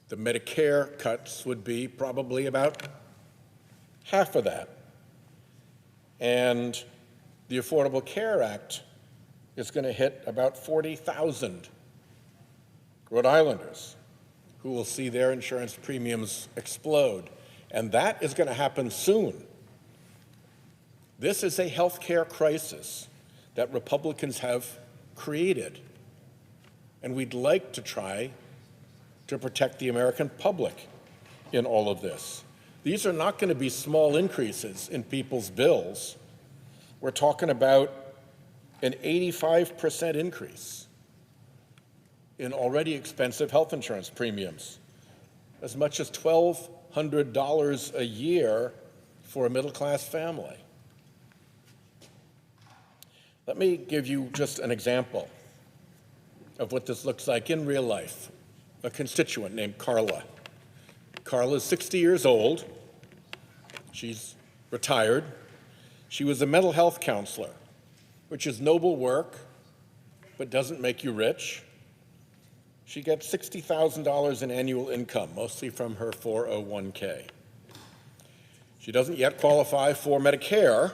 The Medicare cuts would be probably about half of that. And the Affordable Care Act is going to hit about 40,000 Rhode Islanders who will see their insurance premiums explode. And that is going to happen soon. This is a health care crisis that Republicans have created. And we'd like to try to protect the American public in all of this. These are not going to be small increases in people's bills. We're talking about an 85% increase in already expensive health insurance premiums, as much as $1,200 a year for a middle-class family. Let me give you just an example of what this looks like in real life. A constituent named Carla. Carla's 60 years old. She's retired. She was a mental health counselor, which is noble work, but doesn't make you rich. She gets $60,000 in annual income, mostly from her 401k. She doesn't yet qualify for Medicare,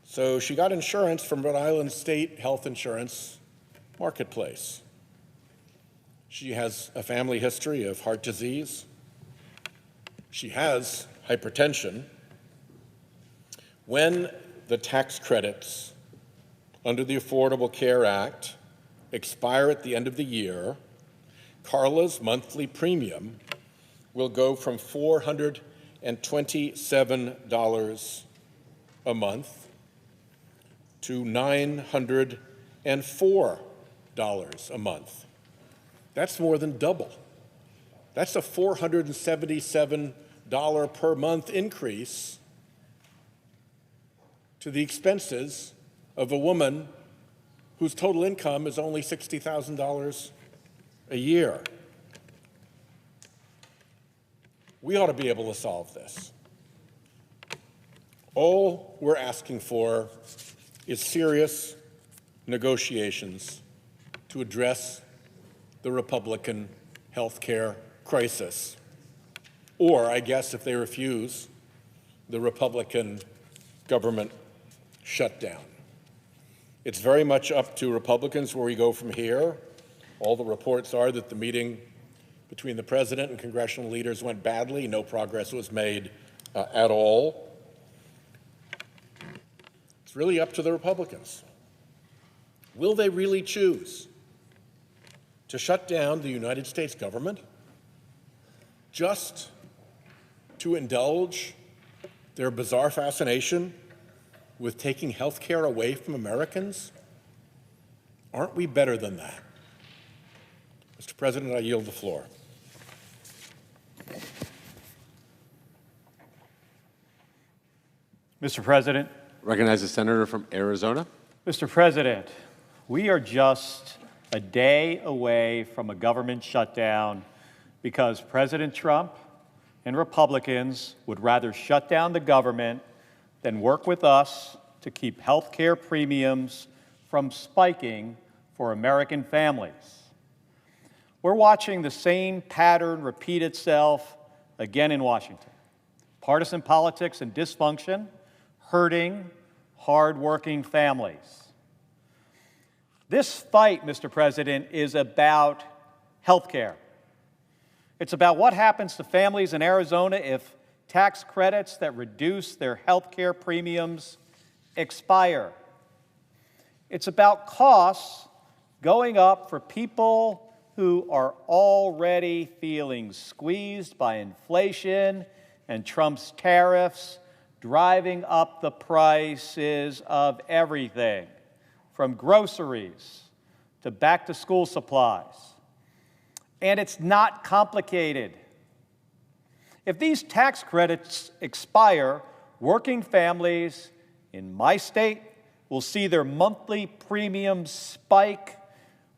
so she got insurance from Rhode Island State Health Insurance Marketplace. She has a family history of heart disease. She has hypertension. When the tax credits under the Affordable Care Act expire at the end of the year, Carla's monthly premium will go from $427 a month to $904 a month. That's more than double. That's a $477 per month increase to the expenses of a woman whose total income is only $60,000 a year. We ought to be able to solve this. All we're asking for is serious negotiations to address the Republican health care crisis. Or, I guess, if they refuse, the Republican government shutdown. It's very much up to Republicans where we go from here. All the reports are that the meeting between the president and congressional leaders went badly. No progress was made at all. It's really up to the Republicans. Will they really choose to shut down the United States government just to indulge their bizarre fascination with taking health care away from Americans? Aren't we better than that? Mr. President, I yield the floor. Mr. President. Recognize the senator from Arizona. Mr. President, we are just a day away from a government shutdown because President Trump and Republicans would rather shut down the government than work with us to keep health care premiums from spiking for American families. We're watching the same pattern repeat itself again in Washington. Partisan politics and dysfunction hurting hard-working families. This fight, Mr. President, is about health care. It's about what happens to families in Arizona if tax credits that reduce their health care premiums expire. It's about costs going up for people who are already feeling squeezed by inflation and Trump's tariffs, driving up the prices of everything, from groceries to back-to-school supplies. And it's not complicated. If these tax credits expire, working families in my state will see their monthly premiums spike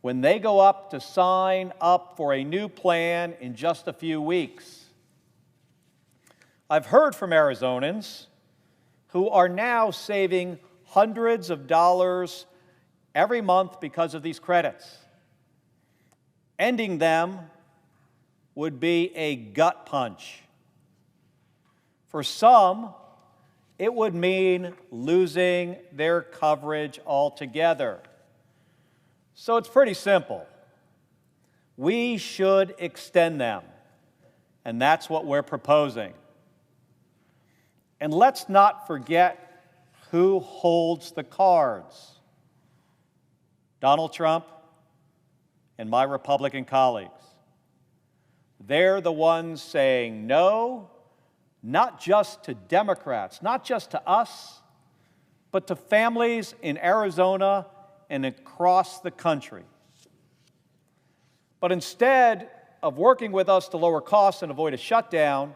when they go up to sign up for a new plan in just a few weeks. I've heard from Arizonans who are now saving hundreds of dollars every month because of these credits. Ending them would be a gut punch. For some, it would mean losing their coverage altogether. So it's pretty simple. We should extend them, and that's what we're proposing. And let's not forget who holds the cards. Donald Trump and my Republican colleagues. They're the ones saying no, not just to Democrats, not just to us, but to families in Arizona and across the country. But instead of working with us to lower costs and avoid a shutdown,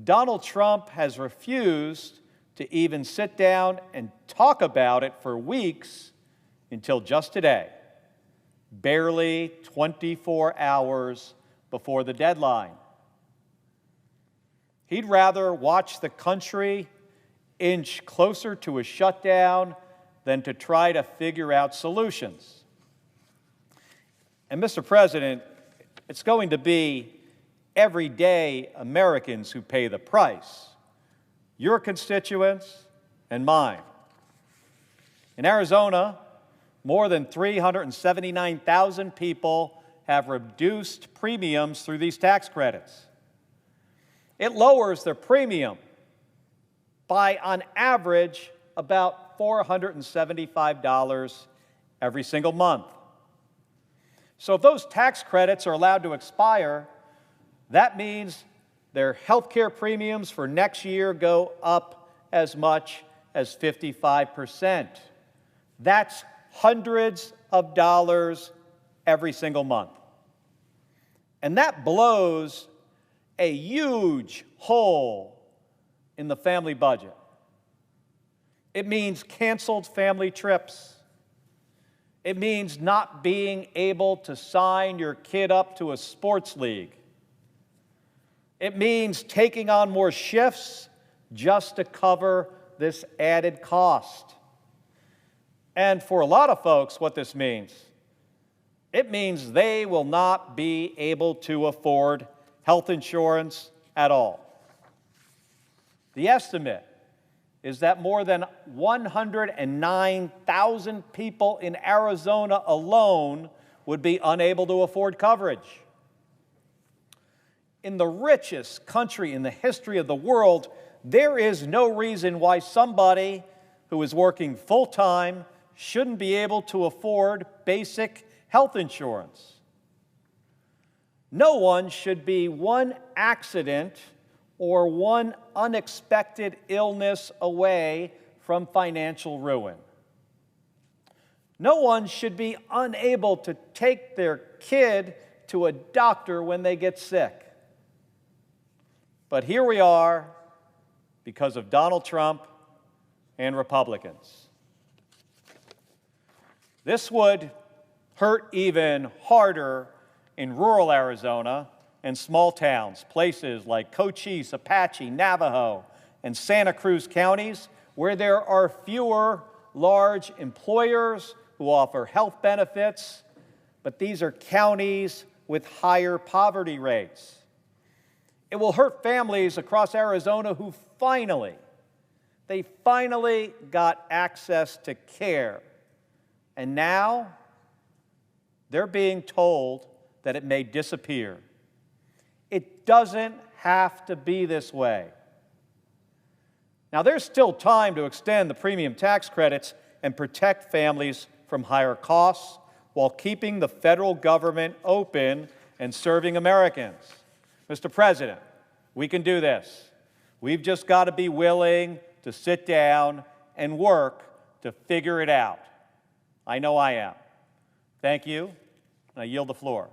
Donald Trump has refused to even sit down and talk about it for weeks until just today, barely 24 hours before the deadline. He'd rather watch the country inch closer to a shutdown than to try to figure out solutions. And Mr. President, it's going to be everyday Americans who pay the price, your constituents and mine. In Arizona, more than 379,000 people have reduced premiums through these tax credits. It lowers their premium by, on average, about $475 every single month. So if those tax credits are allowed to expire, that means their health care premiums for next year go up as much as 55%. That's hundreds of dollars every single month. And that blows a huge hole in the family budget. It means canceled family trips. It means not being able to sign your kid up to a sports league. It means taking on more shifts just to cover this added cost. And for a lot of folks, what this means, it means they will not be able to afford health insurance at all. The estimate is that more than 109,000 people in Arizona alone would be unable to afford coverage. In the richest country in the history of the world, there is no reason why somebody who is working full-time shouldn't be able to afford basic health insurance. No one should be one accident or one unexpected illness away from financial ruin. No one should be unable to take their kid to a doctor when they get sick. But here we are because of Donald Trump and Republicans. This would hurt even harder in rural Arizona and small towns, places like Cochise, Apache, Navajo, and Santa Cruz counties, where there are fewer large employers who offer health benefits, but these are counties with higher poverty rates. It will hurt families across Arizona who finally got access to care. And now they're being told that it may disappear. It doesn't have to be this way. Now, there's still time to extend the premium tax credits and protect families from higher costs while keeping the federal government open and serving Americans. Mr. President, we can do this. We've just got to be willing to sit down and work to figure it out. I know I am. Thank you, and I yield the floor.